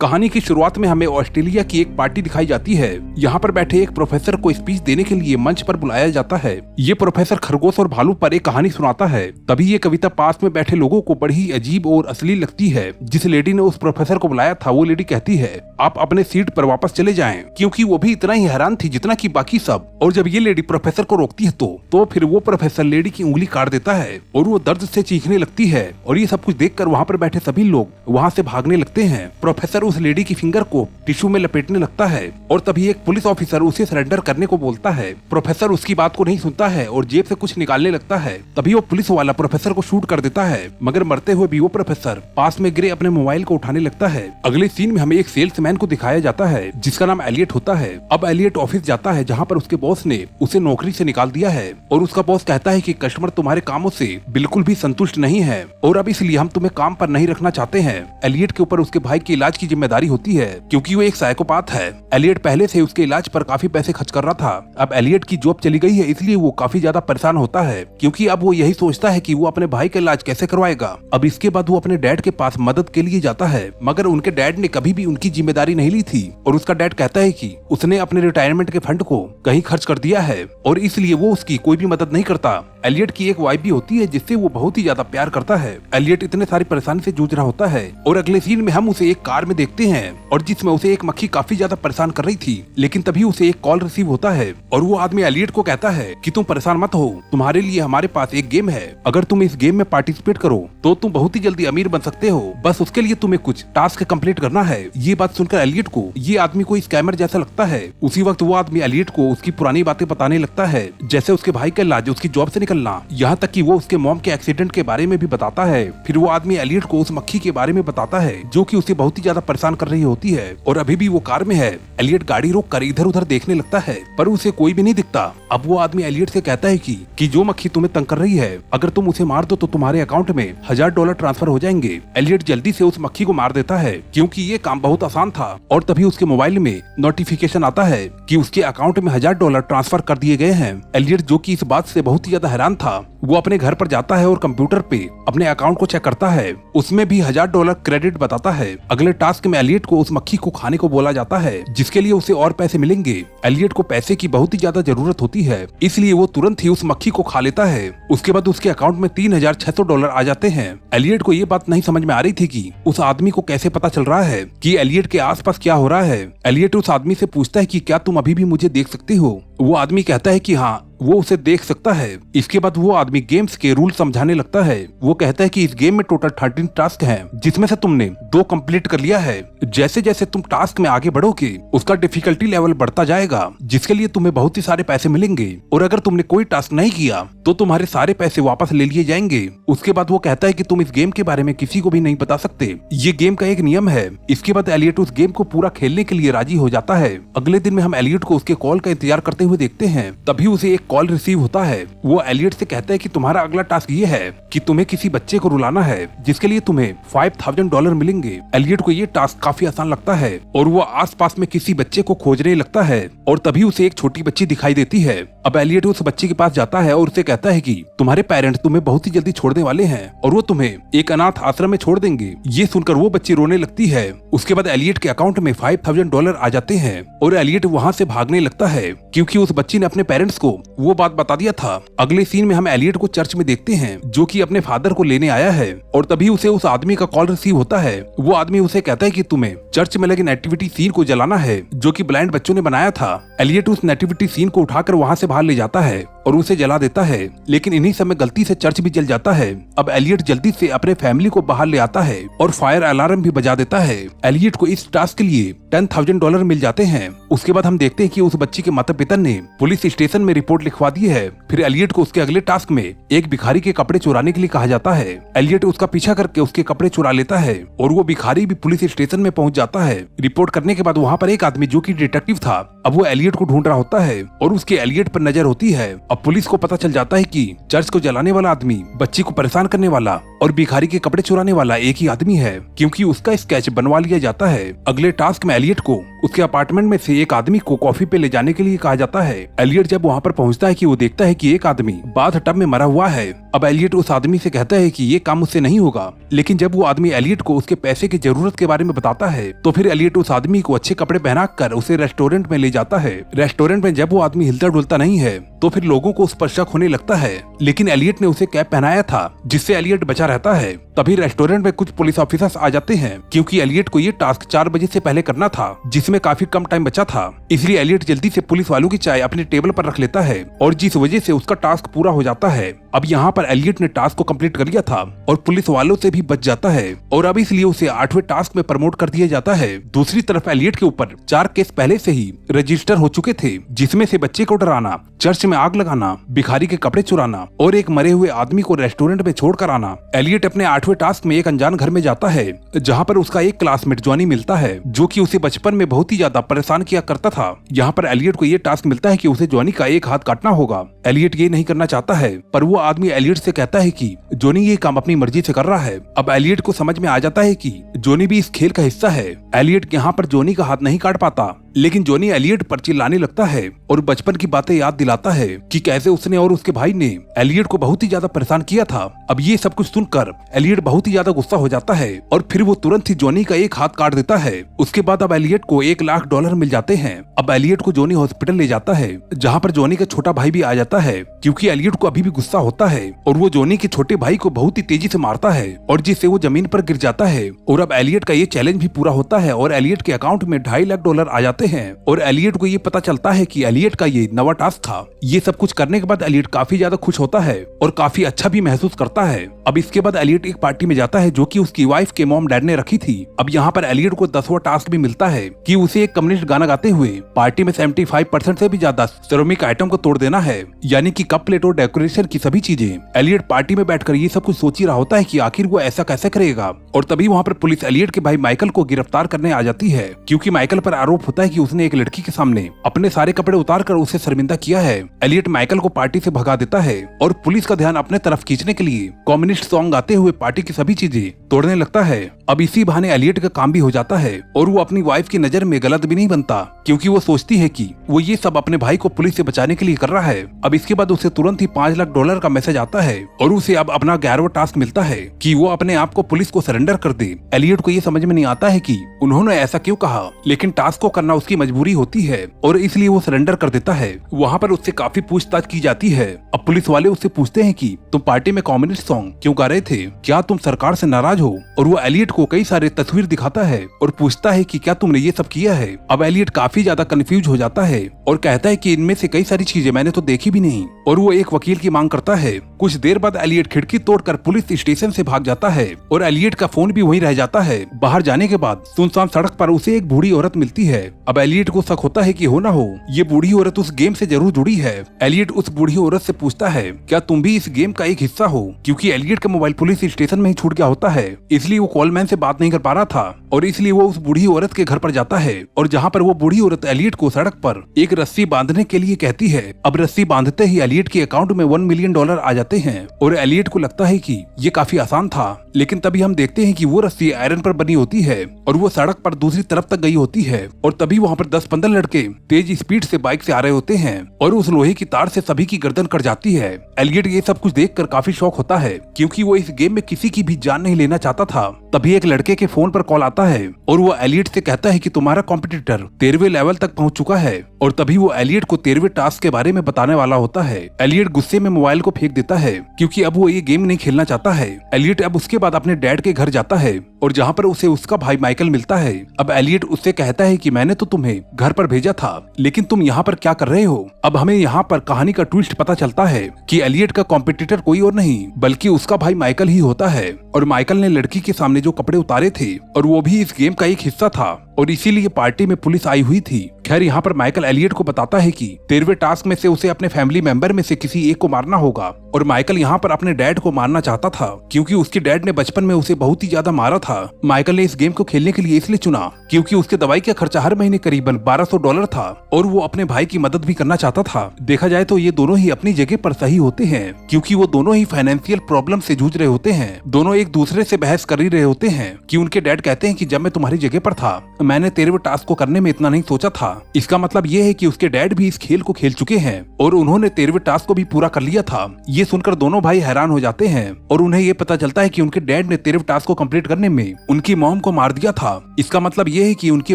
कहानी की शुरुआत में हमें ऑस्ट्रेलिया की एक पार्टी दिखाई जाती है। यहाँ पर बैठे एक प्रोफेसर को स्पीच देने के लिए मंच पर बुलाया जाता है। ये प्रोफेसर खरगोश और भालू पर एक कहानी सुनाता है। तभी ये कविता पास में बैठे लोगों को बड़ी ही अजीब और अश्लील लगती है। जिस लेडी ने उस प्रोफेसर को बुलाया था वो लेडी कहती है आप अपने सीट पर वापस चले जाएं, क्योंकि वो भी इतना ही हैरान थी जितना कि बाकी सब। और जब ये लेडी प्रोफेसर को रोकती है तो फिर वो प्रोफेसर लेडी की उंगली काट देता है और वो दर्द से चीखने लगती है। और ये सब कुछ देखकर वहाँ पर बैठे सभी लोग वहाँ से भागने लगते हैं। प्रोफेसर उस लेडी की फिंगर को टिश्यू में लपेटने लगता है और तभी एक पुलिस ऑफिसर उसे सरेंडर करने को बोलता है। प्रोफेसर उसकी बात को नहीं सुनता है और जेब से कुछ निकालने लगता है। तभी वो पुलिस वाला प्रोफेसर को शूट कर देता है, मगर मरते हुए भी वो प्रोफेसर पास में गिरे अपने मोबाइल को उठाने लगता है। अगले सीन में हमें एक सेल्समैन को दिखाया जाता है जिसका नाम एलियट होता है। अब एलियट ऑफिस जाता है जहाँ पर उसके बॉस ने उसे नौकरी से निकाल दिया है और उसका बॉस कहता है कि कस्टमर तुम्हारे कामों से बिल्कुल भी संतुष्ट नहीं है और अब इसलिए हम तुम्हें काम पर नहीं रखना चाहते हैं। एलियट के ऊपर उसके भाई के इलाज की जिम्मेदारी होती है क्योंकि वो एक साइकोपाथ है। एलियट पहले से उसके इलाज पर काफी पैसे खर्च कर रहा था। अब एलियट की जॉब चली गई है इसलिए वो काफी ज्यादा परेशान होता है क्योंकि अब वो यही सोचता है कि वो अपने भाई का इलाज कैसे करवाएगा। अब इसके बाद वो अपने डैड के पास मदद के लिए जाता है, मगर उनके डैड ने कभी भी उनकी जिम्मेदारी नहीं ली थी और उसका डैड कहता है कि उसने अपने रिटायरमेंट के फंड को कहीं खर्च कर दिया है और इसलिए वो उसकी कोई भी मदद नहीं करता। एलियट की एक वाइफ भी होती है जिससे वो बहुत ही ज्यादा प्यार करता है। एलियट इतने सारी परेशानी से जूझ रहा होता है और अगले सीन में हम उसे एक कार में देखते हैं और जिसमें उसे एक मक्खी काफी ज्यादा परेशान कर रही थी। लेकिन तभी उसे एक कॉल रिसीव होता है और वो आदमी एलियट को कहता है कि तुम परेशान मत हो, तुम्हारे लिए हमारे पास एक गेम है। अगर तुम इस गेम में पार्टिसिपेट करो तो तुम बहुत ही जल्दी अमीर बन सकते हो, बस उसके लिए तुम्हें कुछ टास्क कंप्लीट करना है। ये बात सुनकर एलियट को ये आदमी कोई स्कैमर जैसा लगता है। उसी वक्त वो आदमी एलियट को उसकी पुरानी बातें बताने लगता है, जैसे उसके भाई का इलाज, उसकी जॉब से निकलना, यहाँ तक कि वो उसके मॉम के एक्सीडेंट के बारे में भी बताता है। फिर वो आदमी एलियट को उस मक्खी के बारे में बताता है जो कि उसे बहुत ही ज्यादा परेशान कर रही होती है और अभी भी वो कार में है। एलियट गाड़ी रोक कर इधर उधर देखने लगता है पर उसे कोई भी नहीं दिखता। अब वो आदमी एलियट से कहता है कि जो मक्खी तुम्हें तंग कर रही है अगर तुम उसे मार दो तो तुम्हारे अकाउंट में $1000 ट्रांसफर हो जाएंगे। एलियट जल्दी से उस मक्खी को मार देता है क्योंकि ये काम बहुत आसान था और तभी उसके मोबाइल में नोटिफिकेशन आता है कि उसके अकाउंट में $1000 ट्रांसफर कर दिए गए हैं। एलियट जो कि इस बात से बहुत ही ज्यादा हैरान था वो अपने घर पर जाता है और कंप्यूटर पे अपने अकाउंट को चेक करता है, उसमें भी $1000 क्रेडिट बताता है। अगले टास्क में एलियट को उस मक्खी को खाने को बोला जाता है जिसके लिए उसे और पैसे मिलेंगे। एलियट को पैसे की बहुत ही ज्यादा जरूरत होती है इसलिए वो तुरंत ही उस मक्खी को खा लेता है। उसके बाद उसके अकाउंट में $3600 आ जाते हैं। एलियट को ये बात नहीं समझ में आ रही थी कि उस आदमी को कैसे पता चल रहा है कि एलियट के आसपास क्या हो रहा है। एलियट उस आदमी से पूछता है कि क्या तुम अभी भी मुझे देख सकते हो। वो आदमी कहता है कि हाँ वो उसे देख सकता है। इसके बाद वो आदमी गेम्स के रूल समझाने लगता है। वो कहता है कि इस गेम में टोटल 13 टास्क हैं जिसमें से तुमने 2 कंप्लीट कर लिया है। जैसे जैसे तुम टास्क में आगे बढ़ोगे उसका डिफिकल्टी लेवल बढ़ता जाएगा जिसके लिए तुम्हें बहुत ही सारे पैसे मिलेंगे और अगर तुमने कोई टास्क नहीं किया तो तुम्हारे सारे पैसे वापस ले लिए जाएंगे। उसके बाद वो कहता है कि तुम इस गेम के बारे में किसी को भी नहीं बता सकते, ये गेम का एक नियम है। इसके बाद एलियट उस गेम को पूरा खेलने के लिए राजी हो जाता है। अगले दिन में हम एलियट को उसके कॉल का इंतजार करते हुए देखते हैं। तभी उसे एक कॉल रिसीव होता है। वो एलियट से कहता है कि तुम्हारा अगला टास्क ये है कि तुम्हें किसी बच्चे को रुलाना है जिसके लिए तुम्हें $5000 मिलेंगे। एलियट को ये टास्क काफी आसान लगता है और वो आसपास में किसी बच्चे को खोजने लगता है और तभी उसे एक छोटी बच्ची दिखाई देती है। अब एलियट उस बच्चे के पास जाता है और उसे कहता है कि तुम्हारे पेरेंट्स तुम्हें बहुत ही जल्दी छोड़ने वाले हैं और वो तुम्हें एक अनाथ आश्रम में छोड़ देंगे। ये सुनकर वो बच्ची रोने लगती है। उसके बाद एलियट के अकाउंट में $5000 आ जाते हैं और एलियट वहाँ से भागने लगता है क्योंकि उस बच्ची ने अपने पेरेंट्स को वो बात बता दिया था। अगले सीन में हम एलियट को चर्च में देखते हैं जो कि अपने फादर को लेने आया है और तभी उसे उस आदमी का कॉल रिसीव होता है। वो आदमी उसे कहता है कि तुम्हें चर्च में लगे नेटिविटी सीन को जलाना है जो कि ब्लाइंड बच्चों ने बनाया था। एलियट उस नेटिविटी सीन को उठाकर वहाँ से बाहर ले जाता है और उसे जला देता है, लेकिन इन्हीं समय गलती से चर्च भी जल जाता है। अब एलियट जल्दी से अपने फैमिली को बाहर ले आता है और फायर अलार्म भी बजा देता है। एलियट को इस टास्क के लिए $10,000 मिल जाते हैं। उसके बाद हम देखते हैं कि उस बच्ची के माता पिता ने पुलिस स्टेशन में रिपोर्ट लिखवा दी है। फिर एलियट को उसके अगले टास्क में एक भिखारी के कपड़े चुराने के लिए कहा जाता है। एलियट उसका पीछा करके उसके कपड़े चुरा लेता है और वो भिखारी भी पुलिस स्टेशन में पहुंच जाता है। रिपोर्ट करने के बाद वहाँ पर एक आदमी जो कि डिटेक्टिव था अब वो एलियट को ढूंढ रहा होता है और उसके एलियट पर नजर होती है। अब पुलिस को पता चल जाता है कि चर्च को जलाने वाला आदमी बच्ची को परेशान करने वाला और भिखारी के कपड़े चुराने वाला एक ही आदमी है, क्योंकि उसका स्केच बनवा लिया जाता है। अगले टास्क में एलियट को उसके अपार्टमेंट में से एक आदमी को कॉफी पे ले जाने के लिए कहा जाता है। एलियट जब वहाँ पर पहुँचता है कि वो देखता है कि एक आदमी बाथ टब में मरा हुआ है। अब एलियट उस आदमी से कहता है कि ये काम मुझसे नहीं होगा, लेकिन जब वो आदमी एलियट को उसके पैसे की जरूरत के बारे में बताता है तो फिर एलियट उस आदमी को अच्छे कपड़े पहनाकर उसे रेस्टोरेंट में ले जाता है। रेस्टोरेंट में जब वो आदमी हिलता डुलता नहीं है तो फिर लोगों को उस पर शक होने लगता है, लेकिन एलियट ने उसे कैप पहनाया था जिससे एलियट बचा रहता है। तभी रेस्टोरेंट में कुछ पुलिस ऑफिसर्स आ जाते हैं, क्योंकि एलियट को ये टास्क 4 बजे से पहले करना था, जिसमें काफी कम टाइम बचा था। इसलिए एलियट जल्दी से पुलिस वालों की चाय अपने टेबल पर रख लेता है और जिस वजह से उसका टास्क पूरा हो जाता है। अब यहाँ पर एलियट ने टास्क को कंप्लीट कर लिया था और पुलिस वालों से भी बच जाता है और अब इसलिए उसे 8वें टास्क में प्रमोट कर दिया जाता है। दूसरी तरफ एलियट के ऊपर 4 केस पहले से ही रजिस्टर हो चुके थे, जिसमें से बच्चे को डराना, चर्च में आग लगाना, भिखारी के कपड़े चुराना और एक मरे हुए आदमी को रेस्टोरेंट में छोड़कर आना। एलियट अपने 8वें टास्क में एक अनजान घर में जाता है, जहाँ पर उसका एक क्लासमेट जॉनी मिलता है, जो कि उसे बचपन में बहुत ही ज्यादा परेशान किया करता था। यहाँ पर एलियट को ये टास्क मिलता है कि उसे जॉनी का एक हाथ काटना होगा। एलियट ये नहीं करना चाहता है, पर वो आदमी एलियट से कहता है कि जॉनी ये काम अपनी मर्जी से कर रहा है। अब एलियट को समझ में आ जाता है कि जॉनी भी इस खेल का हिस्सा है। एलियट यहाँ पर जॉनी का हाथ नहीं काट पाता, लेकिन जॉनी एलियट पर चिल्लाने लगता है और बचपन की बातें याद दिलाता है कि कैसे उसने और उसके भाई ने एलियट को बहुत ही ज्यादा परेशान किया था। अब ये सब कुछ सुनकर एलियट बहुत ही ज्यादा गुस्सा हो जाता है और फिर वो तुरंत ही जॉनी का एक हाथ काट देता है। उसके बाद अब एलियट को $1 लाख मिल जाते हैं। अब एलियट को जॉनी हॉस्पिटल ले जाता है, जहाँ पर जॉनी का छोटा भाई भी आ जाता है, क्योंकि एलियट को अभी भी गुस्सा होता है और वो जॉनी के छोटे भाई को बहुत ही तेजी से मारता है और जिससे वो जमीन पर गिर जाता है। और अब एलियट का ये चैलेंज भी पूरा होता है और एलियट के अकाउंट में $2.5 लाख आ जाते हैं और एलियट को ये पता चलता है कि एलियट का ये नवा टास्क था। ये सब कुछ करने के बाद एलियट काफी ज्यादा खुश होता है और काफी अच्छा भी महसूस करता है। अब इसके बाद एलियट एक पार्टी में जाता है जो कि उसकी वाइफ के मॉम डैड ने रखी थी। अब यहाँ पर एलियट को 10वां टास्क भी मिलता है कि उसे एक कम्युनिस्ट गाना गाते हुए पार्टी में 75% से भी ज्यादा सेरेमिक आइटम को तोड़ देना है, यानी कि कप प्लेट और डेकोरेशन की सभी चीजें। एलियट पार्टी में बैठकर ये सब कुछ सोच ही रहा होता है कि आखिर वो ऐसा कैसे करेगा। और तभी वहाँ पर पुलिस एलियट के भाई माइकल को गिरफ्तार करने आ जाती है, क्योंकि माइकल पर आरोप होता है कि उसने एक लड़की के सामने अपने सारे कपड़े उतार कर उसे शर्मिंदा किया है। एलियट माइकल को पार्टी से भगा देता है और पुलिस का ध्यान अपने तरफ खींचने के लिए कम्युनिस्ट सॉन्ग गाते हुए पार्टी की सभी चीजें तोड़ने लगता है। अब इसी बहाने एलियट का काम भी हो जाता है और वो अपनी वाइफ की नजर में गलत भी नहीं बनता, क्योंकि वो सोचती है कि वो ये सब अपने भाई को पुलिस से बचाने के लिए कर रहा है। अब इसके बाद उसे तुरंत ही $5 लाख का मैसेज आता है और उसे अब अपना 11वां टास्क मिलता है कि वो अपने आप को पुलिस को सरेंडर कर दे। एलियट को ये समझ में नहीं आता है कि उन्होंने ऐसा क्यों कहा, लेकिन टास्क को करना उसकी मजबूरी होती है और इसलिए वो सरेंडर कर देता है। वहाँ पर उससे काफी पूछताछ की जाती है। अब पुलिस वाले उससे पूछते हैं कि तुम पार्टी में कम्युनिस्ट सॉन्ग क्यों गा रहे थे, क्या तुम सरकार से नाराज हो? और वो एलियट को कई सारे तस्वीर दिखाता है और पूछता है कि क्या तुमने ये सब किया है। अब एलियट काफी ज्यादा कंफ्यूज हो जाता है और कहता है कि इनमें से कई सारी चीजें मैंने तो देखी भी नहीं, और वो एक वकील की मांग करता है। कुछ देर बाद एलियट खिड़की तोड़कर पुलिस स्टेशन से भाग जाता है और एलियट का फोन भी वहीं रह जाता है। बाहर जाने के बाद सुनसान सड़क पर उसे एक बूढ़ी औरत मिलती है। अब एलियट को शक होता है कि हो ना हो ये बूढ़ी औरत उस गेम से जरूर जुड़ी है। एलियट उस बूढ़ी औरत से पूछता है क्या तुम भी इस गेम का एक हिस्सा हो, क्योंकि एलियट का मोबाइल पुलिस स्टेशन में ही छूट गया होता है, इसलिए वो कॉलमैन से बात नहीं कर पा रहा था और इसलिए वो उस बूढ़ी औरत के घर पर जाता है और जहाँ पर वो बूढ़ी औरत एलियट को सड़क पर एक रस्सी बांधने के लिए कहती है। अब रस्सी बांधते ही एलियट के अकाउंट में $1 मिलियन आ जाते हैं और एलियट को लगता है कि ये काफी आसान था, लेकिन तभी हम देखते हैं कि वो रस्सी आयरन पर बनी होती है और वो सड़क पर दूसरी तरफ तक गई होती है और तभी वहाँ पर 10-15 लड़के तेज स्पीड से बाइक से आ रहे होते हैं और उस लोहे की तार से सभी की गर्दन कट जाती है। एलियट ये सब कुछ देखकर काफी शौक होता है, क्योंकि वो इस गेम में किसी की भी जान नहीं लेना चाहता था। तभी एक लड़के के फोन पर कॉल आता है और वो एलियट से कहता है कि तुम्हारा कॉम्पिटिटर 13वें लेवल तक पहुंच चुका है और तभी वो एलियट को 13वें टास्क के बारे में बताने वाला होता है। एलियट गुस्से में मोबाइल को फेंक देता है, क्योंकि अब वो ये गेम नहीं खेलना चाहता है। एलियट अब उसके बाद अपने डैड के घर जाता है और जहाँ पर उसे उसका भाई माइकल मिलता है। अब एलियट उससे कहता है कि मैंने तो तुम्हें घर पर भेजा था, लेकिन तुम यहाँ पर क्या कर रहे हो? अब हमें यहाँ पर कहानी का ट्विस्ट पता चलता है कि एलियट का कॉम्पिटिटर कोई और नहीं बल्कि उसका भाई माइकल ही होता है और माइकल ने लड़की के सामने जो कपड़े उतारे थे और वो भी इस गेम का एक हिस्सा था और इसीलिए पार्टी में पुलिस आई हुई थी। खैर यहाँ पर माइकल एलियट को बताता है कि 13वें टास्क में से उसे अपने फैमिली मेंबर में से किसी एक को मारना होगा और माइकल यहाँ पर अपने डैड को मारना चाहता था क्योंकि उसके डैड ने बचपन में उसे बहुत ही ज्यादा मारा था। माइकल ने इस गेम को खेलने के लिए इसलिए चुना क्योंकि उसके दवाई का खर्चा हर महीने करीबन $1200 था और वो अपने भाई की मदद भी करना चाहता था। देखा जाए तो ये दोनों ही अपनी जगह पर सही होते हैं क्योंकि वो दोनों ही फाइनेंशियल प्रॉब्लम से जूझ रहे होते हैं। दोनों एक दूसरे से बहस कर ही रहे होते हैं कि उनके डैड कहते हैं कि जब मैं तुम्हारी जगह पर था मैंने 13वें टास्क को करने में इतना नहीं सोचा था। इसका मतलब ये है कि उसके डैड भी इस खेल को खेल चुके हैं और उन्होंने 13वें टास्क को भी पूरा कर लिया था। ये सुनकर दोनों भाई हैरान हो जाते हैं और उन्हें ये पता चलता है कि उनके डैड ने 13वें टास्क को कंप्लीट करने में उनकी मॉम को मार दिया था। इसका मतलब ये है कि उनकी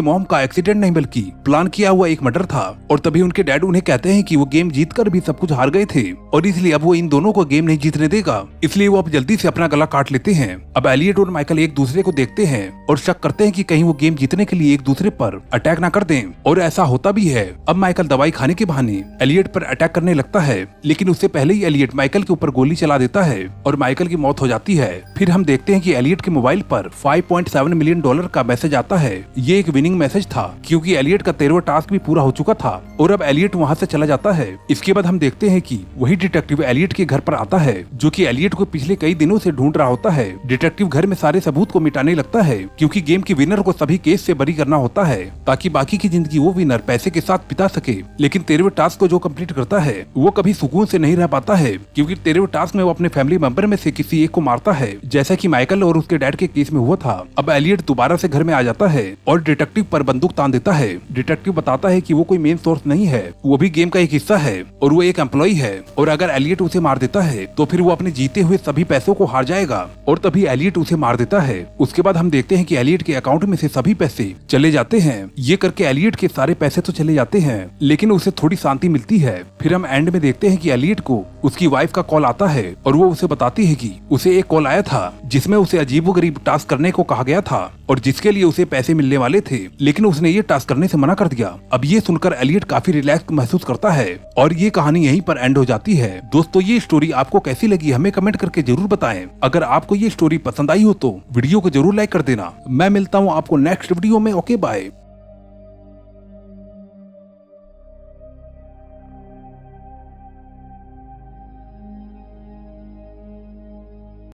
मॉम का एक्सीडेंट नहीं बल्कि प्लान किया हुआ एक मर्डर था। और तभी उनके डैड उन्हें कहते हैं कि वो गेम जीतकर भी सब कुछ हार गए थे और इसलिए अब वो इन दोनों को गेम नहीं जीतने देगा, इसलिए वो अब जल्दी से अपना गला काट लेते हैं। अब एलियट और माइकल एक दूसरे को देखते हैं और शक करते हैं कि कहीं वो गेम जीतने के लिए एक दूसरे पर अटैक ना कर दें और ऐसा होता भी है। अब माइकल दवाई खाने के बहाने एलियट पर अटैक करने लगता है लेकिन उससे पहले ही एलियट माइकल के ऊपर गोली चला देता है और माइकल की मौत हो जाती है। फिर हम देखते हैं कि एलियट के मोबाइल पर $5.7 मिलियन का मैसेज आता है। ये एक विनिंग मैसेज था क्योंकि एलियट का 13वां टास्क भी पूरा हो चुका था और अब एलियट वहाँ से चला जाता है। इसके बाद हम देखते हैं कि वही डिटेक्टिव एलियट के घर पर आता है जो कि एलियट को पिछले कई दिनों से ढूंढ रहा होता है। डिटेक्टिव घर में सारे सबूत को मिटाने लगता है क्योंकि गेम के विनर को सभी केस से बरी करना होता है ताकि बाकी की जिंदगी वो विनर पैसे के साथ बिता सके। लेकिन 13वें टास्क को जो कंप्लीट करता है वो कभी सुकून से नहीं रह पाता है क्योंकि 13वें टास्क में वो अपने फैमिली मेंबर में से किसी एक को मारता है जैसा कि माइकल और उसके डैड के केस में हुआ था। अब एलियट दोबारा से घर में आ जाता है और डिटेक्टिव पर बंदूक तान देता है। डिटेक्टिव बताता है कि वो कोई मेन सोर्स नहीं है, वो भी गेम का एक हिस्सा है और वो एक एम्प्लॉय है और अगर एलियट उसे मार देता है तो फिर वो अपने जीते हुए सभी पैसों को हार जाएगा और तभी एलियट उसे मार देता है। उसके बाद हम देखते हैं कि एलियट के अकाउंट में से सभी पैसे चले जाते हैं। ये करके एलियट के सारे पैसे तो चले जाते हैं लेकिन उसे थोड़ी शांति मिलती है। फिर हम एंड में देखते हैं कि एलियट को उसकी वाइफ का कॉल आता है और वो उसे बताती है कि उसे एक कॉल आया था जिसमें उसे अजीबोगरीब टास्क करने को कहा गया था और जिसके लिए उसे पैसे मिलने वाले थे लेकिन उसने ये टास्क करने से मना कर दिया। अब ये सुनकर एलियट काफी रिलैक्स महसूस करता है और ये कहानी यहीं पर एंड हो जाती है। दोस्तों ये स्टोरी आपको कैसी लगी हमें कमेंट करके जरूर बताएं। अगर आपको ये स्टोरी पसंद आई हो तो वीडियो को जरूर लाइक कर देना। मैं मिलता हूँ आपको नेक्स्ट वीडियो में। Okay bye.